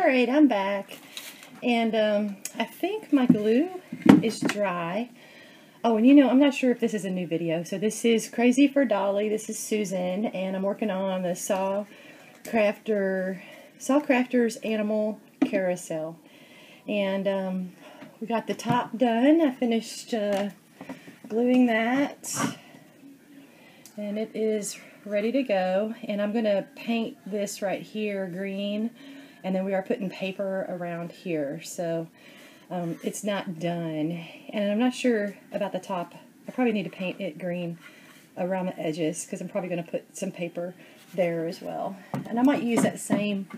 Alright, I'm back, and I think my glue is dry. Oh, and I'm not sure if this is a new video, so this is Crazy for Dolly. This is Susan, and I'm working on the SaCrafter's Animal Carousel. And we got the top done. I finished gluing that, and it is ready to go. And I'm going to paint this right here green, and then we are putting paper around here. So it's not done, and I'm not sure about the top. I probably need to paint it green around the edges because I'm probably going to put some paper there as well. And I might use that same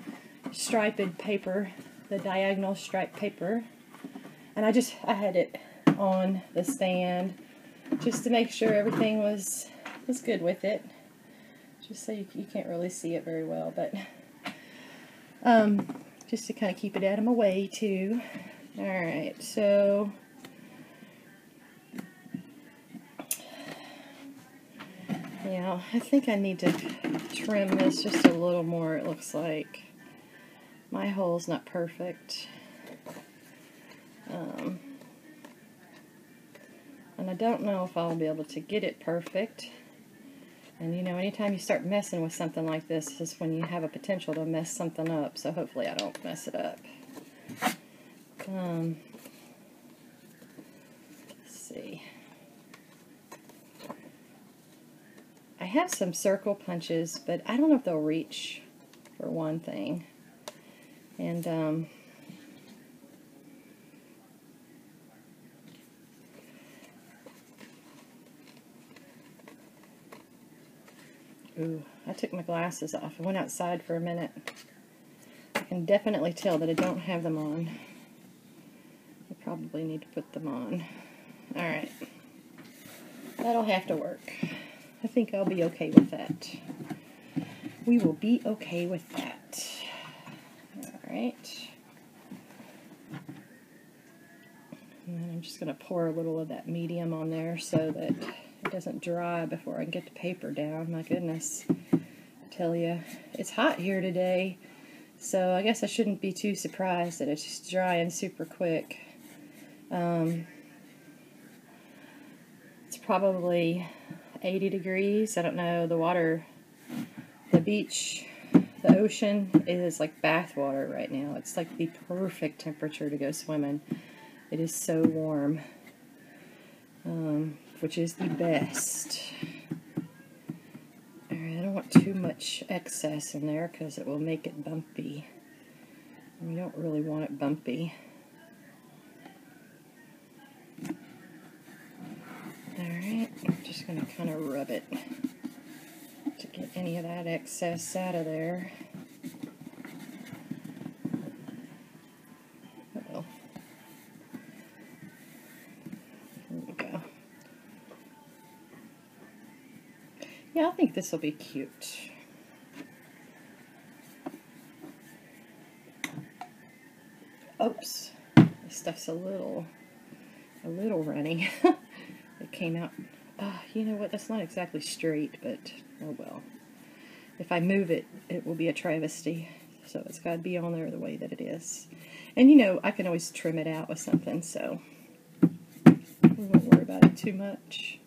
striped paper, the diagonal striped paper. And I had it on the stand just to make sure everything was good with it. Just so you can't really see it very well, but just to kind of keep it out of my way too. Alright, so yeah, I think I need to trim this just a little more. It looks like my hole's not perfect. And I don't know if I'll be able to get it perfect. And anytime you start messing with something like this is when you have a potential to mess something up. So hopefully I don't mess it up. Let's see. I have some circle punches, but I don't know if they'll reach, for one thing. And ooh, I took my glasses off. I went outside for a minute. I can definitely tell that I don't have them on. I probably need to put them on. Alright. That'll have to work. I think I'll be okay with that. We will be okay with that. Alright. And then I'm just going to pour a little of that medium on there so that it doesn't dry before I can get the paper down. My goodness. I tell you, it's hot here today, so I guess I shouldn't be too surprised that it's just drying super quick. It's probably 80 degrees. I don't know. The water, the beach, the ocean is like bath water right now. It's like the perfect temperature to go swimming. It is so warm, which is the best. Alright, I don't want too much excess in there because it will make it bumpy. And we don't really want it bumpy. Alright, I'm just going to kind of rub it to get any of that excess out of there. Uh-oh. There we go. Yeah, I think this will be cute. Oops, this stuff's a little runny. It came out, you know what, that's not exactly straight, but oh well. If I move it, it will be a travesty. So it's got to be on there the way that it is. And I can always trim it out with something, so we won't worry about it too much.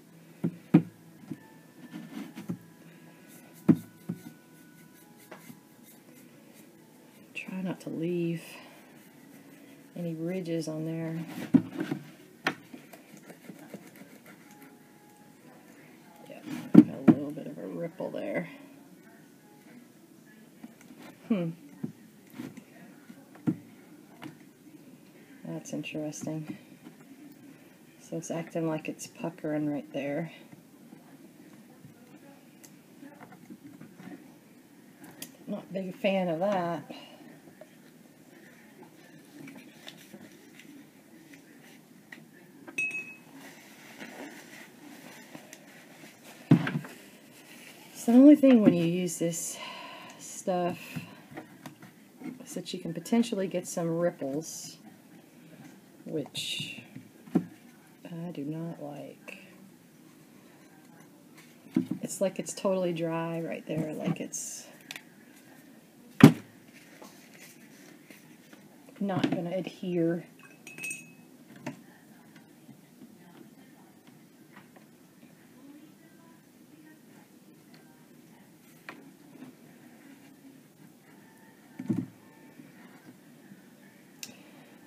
Try not to leave any ridges on there. Ripple there. That's interesting. So it's acting like it's puckering right there. Not a big fan of that. The only thing when you use this stuff is that you can potentially get some ripples, which I do not like. It's like it's totally dry right there, like it's not going to adhere.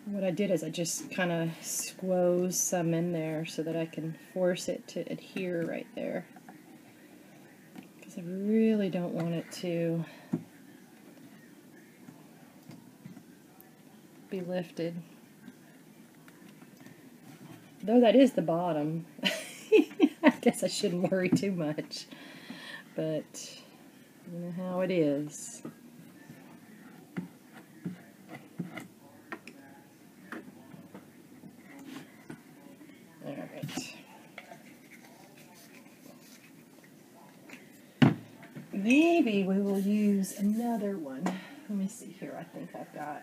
What I did is I just kind of squoze some in there so that I can force it to adhere right there. Because I really don't want it to be lifted. Though that is the bottom. I guess I shouldn't worry too much. But you know how it is. Maybe we will use another one. Let me see here. I think I've got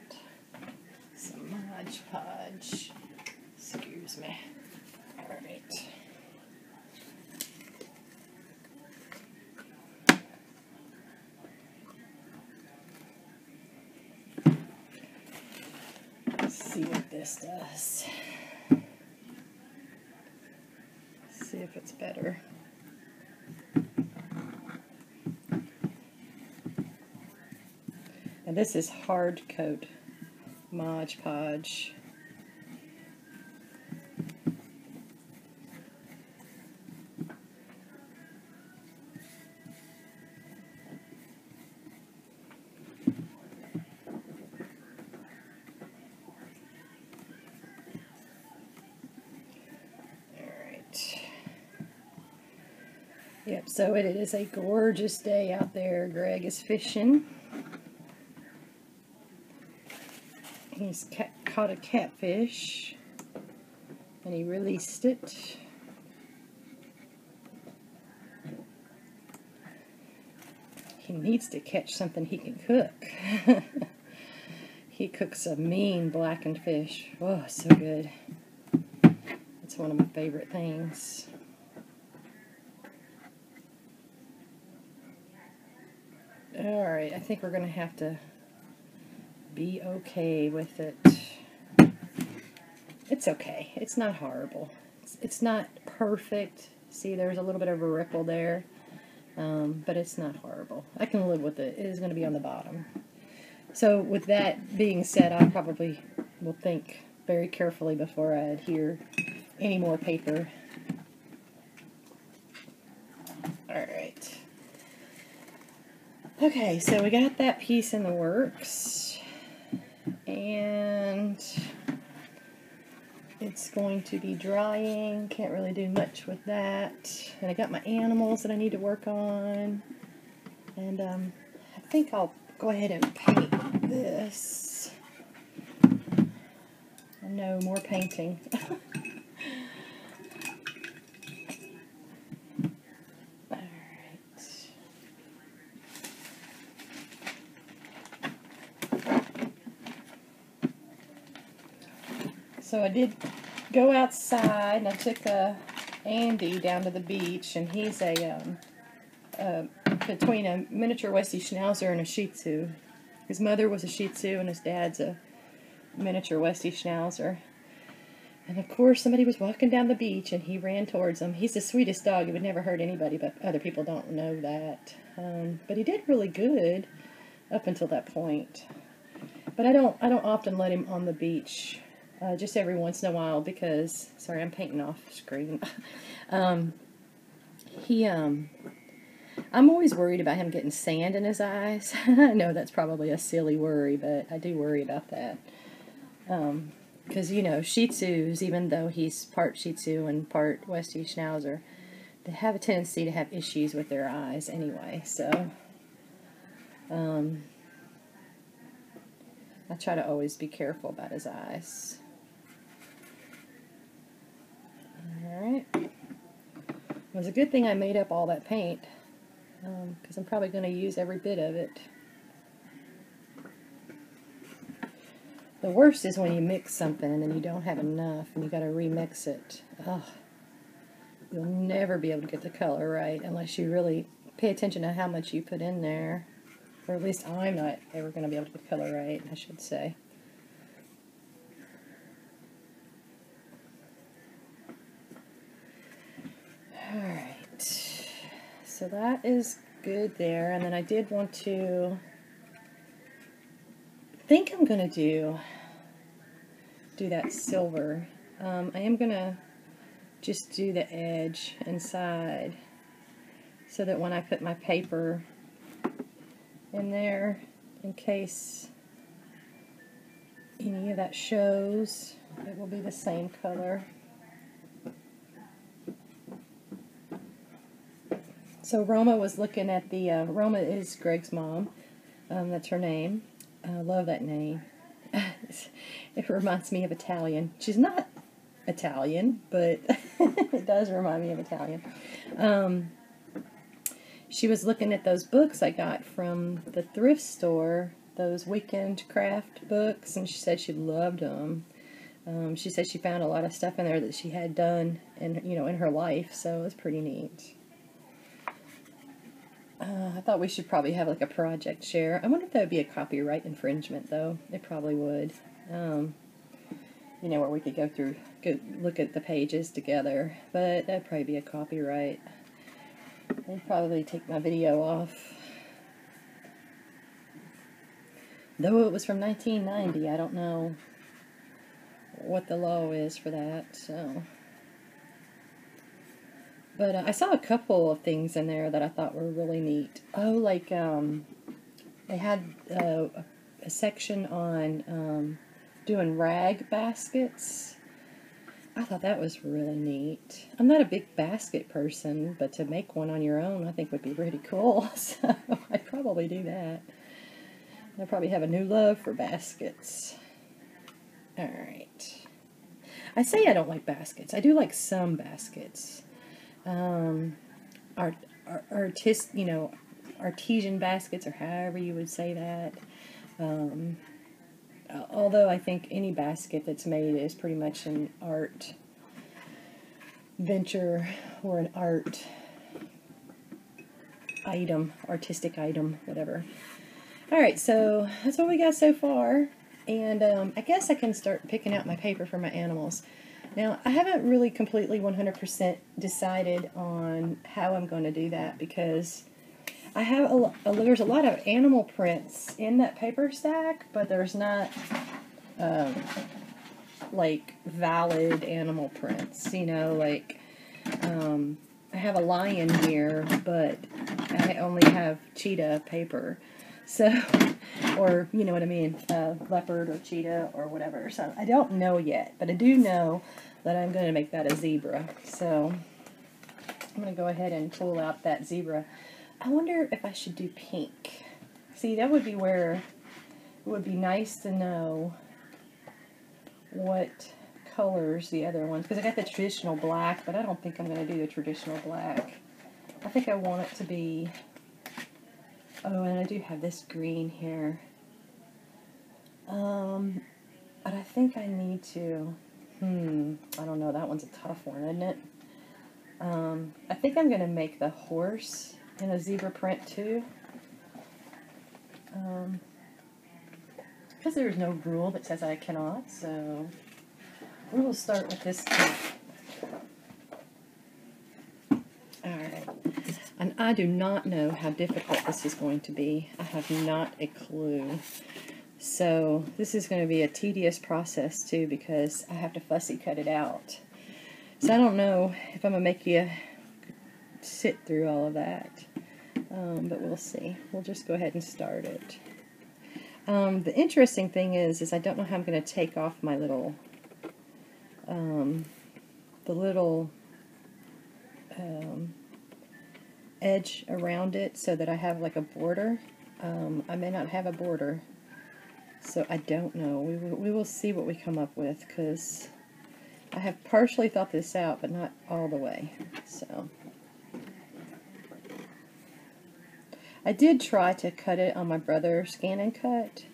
some Mod Podge. Excuse me. Alright. Let's see what this does. See if it's better. And this is hard coat Mod Podge. Yep, so it is a gorgeous day out there. Greg is fishing. He's caught a catfish, and he released it. He needs to catch something he can cook. He cooks a mean blackened fish. Oh, so good. It's one of my favorite things. Alright, I think we're going to have to be okay with it. It's okay. It's not horrible. It's not perfect. See, there's a little bit of a ripple there. But it's not horrible. I can live with it. It is going to be on the bottom. So with that being said, I probably will think very carefully before I adhere any more paper. Alright. Okay, so we got that piece in the works. And it's going to be drying. Can't really do much with that. And I got my animals that I need to work on. And I think I'll go ahead and paint this. No more painting. So I did go outside, and I took Andy down to the beach, and he's between a miniature Westie Schnauzer and a Shih Tzu. His mother was a Shih Tzu, and his dad's a miniature Westie Schnauzer. And of course, somebody was walking down the beach, and he ran towards him. He's the sweetest dog. He would never hurt anybody, but other people don't know that. But he did really good up until that point. But I don't often let him on the beach. Just every once in a while because, sorry, I'm painting off screen. I'm always worried about him getting sand in his eyes. I know that's probably a silly worry, but I do worry about that. Because, you know, Shih Tzus, even though he's part Shih Tzu and part Westie Schnauzer, they have a tendency to have issues with their eyes anyway, so I try to always be careful about his eyes. Alright. It was a good thing I made up all that paint, because I'm probably going to use every bit of it. The worst is when you mix something and then you don't have enough and you got to remix it. Ugh. You'll never be able to get the color right unless you really pay attention to how much you put in there. Or at least I'm not ever going to be able to get the color right, I should say. So that is good there. And then I did want to, think I'm going to do that silver. I am going to just do the edge inside so that when I put my paper in there, in case any of that shows, it will be the same color. So Roma was looking at the, Roma is Greg's mom, that's her name. I love that name. It reminds me of Italian. She's not Italian, but it does remind me of Italian. She was looking at those books I got from the thrift store, those weekend craft books, and she said she loved them. She said she found a lot of stuff in there that she had done in her life, so it was pretty neat. I thought we should probably have like a project share. I wonder if that would be a copyright infringement, though. It probably would. Where we could go look at the pages together, but that'd probably be a copyright. They'd probably take my video off. Though it was from 1990, I don't know what the law is for that, so. But I saw a couple of things in there that I thought were really neat. Oh, like they had a section on doing rag baskets. I thought that was really neat. I'm not a big basket person, but to make one on your own I think would be pretty cool. So I'd probably do that. I probably have a new love for baskets. Alright. I say I don't like baskets. I do like some baskets. Artesian baskets, or however you would say that. Although I think any basket that's made is pretty much an art venture or an art item, artistic item, whatever. Alright, so that's what we got so far. And I guess I can start picking out my paper for my animals. Now, I haven't really completely 100% decided on how I'm going to do that, because I have there's a lot of animal prints in that paper stack, but there's not like valid animal prints, I have a lion here, but I only have cheetah paper, so, or you know what I mean, leopard or cheetah or whatever. So I don't know yet, but I do know that I'm going to make that a zebra. So I'm going to go ahead and pull out that zebra. I wonder if I should do pink. See, that would be where it would be nice to know what colors the other ones, because I got the traditional black, but I don't think I'm going to do the traditional black. I think I want it to be, oh, and I do have this green here. But I think I need to, I don't know, that one's a tough one, isn't it? I think I'm going to make the horse in a zebra print too. Because there's no rule that says I cannot, so we will start with this print. Alright, and I do not know how difficult this is going to be. I have not a clue. So this is going to be a tedious process too, because I have to fussy cut it out. So I don't know if I'm going to make you sit through all of that, but we'll see. We'll just go ahead and start it. The interesting thing is I don't know how I'm going to take off my little, edge around it so that I have like a border. I may not have a border, so I don't know. We will see what we come up with, because I have partially thought this out, but not all the way. So I did try to cut it on my brother Scan and Cut.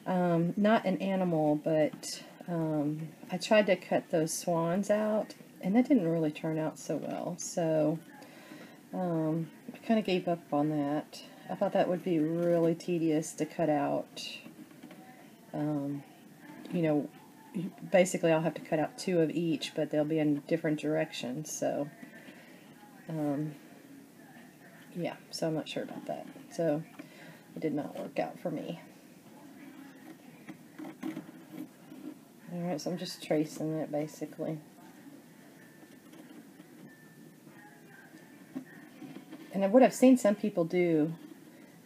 Not an animal, but I tried to cut those swans out, and that didn't really turn out so well. So I kind of gave up on that. I thought that would be really tedious to cut out. Basically I'll have to cut out 2 of each, but they'll be in different directions. So yeah, so I'm not sure about that. So it did not work out for me. Alright, so I'm just tracing it basically. And what I've seen some people do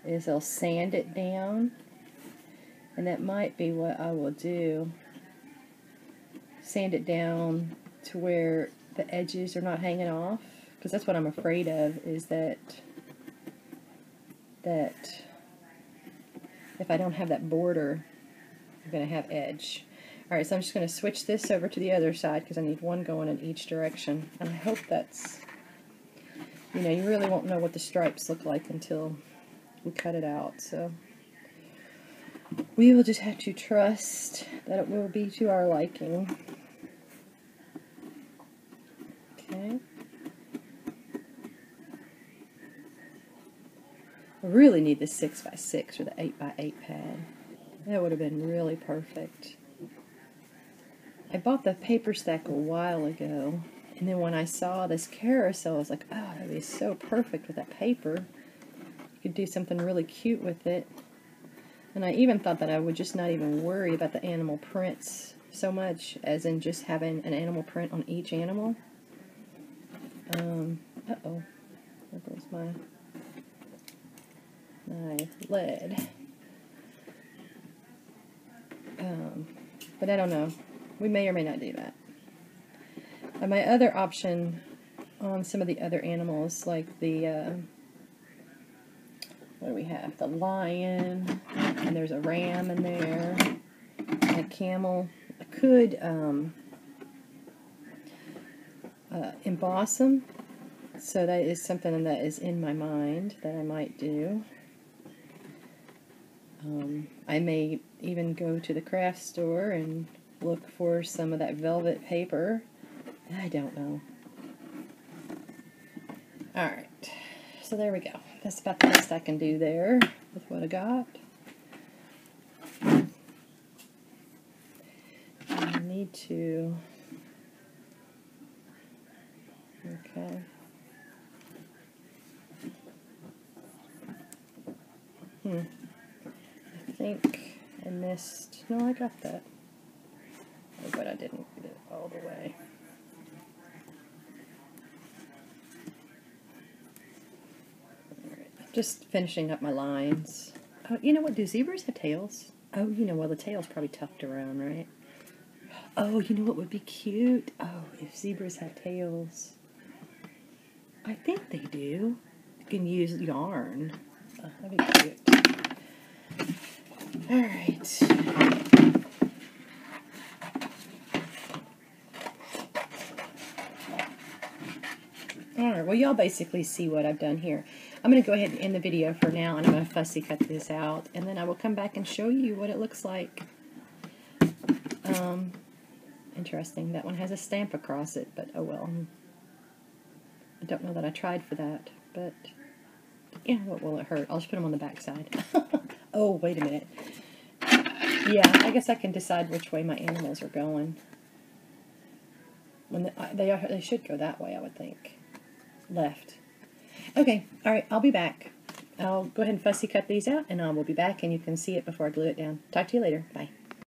is they'll sand it down, and that might be what I will do. Sand it down to where the edges are not hanging off, because that's what I'm afraid of, is that if I don't have that border, I'm going to have edge. Alright, so I'm just going to switch this over to the other side because I need one going in each direction. And I hope that's, you know, you really won't know what the stripes look like until we cut it out. So we will just have to trust that it will be to our liking. Okay. I really need the 6x6 or the 8x8 pad. That would have been really perfect. I bought the paper stack a while ago, and then when I saw this carousel, I was like, oh, that would be so perfect with that paper. You could do something really cute with it. And I even thought that I would just not even worry about the animal prints so much, as in just having an animal print on each animal. Uh-oh. There goes my lead. But I don't know. We may or may not do that. My other option on some of the other animals, like the, what do we have? The lion, and there's a ram in there, and a camel. I could emboss them, so that is something that is in my mind that I might do. I may even go to the craft store and look for some of that velvet paper. I don't know. Alright, so there we go. That's about the best I can do there with what I got. I need to... Okay. I think I missed... No, I got that. Oh, but I didn't get it all the way. Alright, just finishing up my lines. Oh, you know what? Do zebras have tails? Oh, you know, well, the tail's probably tucked around, right? Oh, you know what would be cute? Oh, if zebras had tails. I think they do. You can use yarn. Oh, that'd be cute. Alright. Alright, well, y'all basically see what I've done here. I'm going to go ahead and end the video for now, and I'm going to fussy cut this out, and then I will come back and show you what it looks like. Interesting. That one has a stamp across it, but oh well. I don't know that I tried for that, but yeah, what will it hurt? I'll just put them on the back side. Oh, wait a minute. Yeah, I guess I can decide which way my animals are going. When they should go that way, I would think. Left. Okay, alright, I'll be back. I'll go ahead and fussy cut these out, and I will be back, and you can see it before I glue it down. Talk to you later. Bye.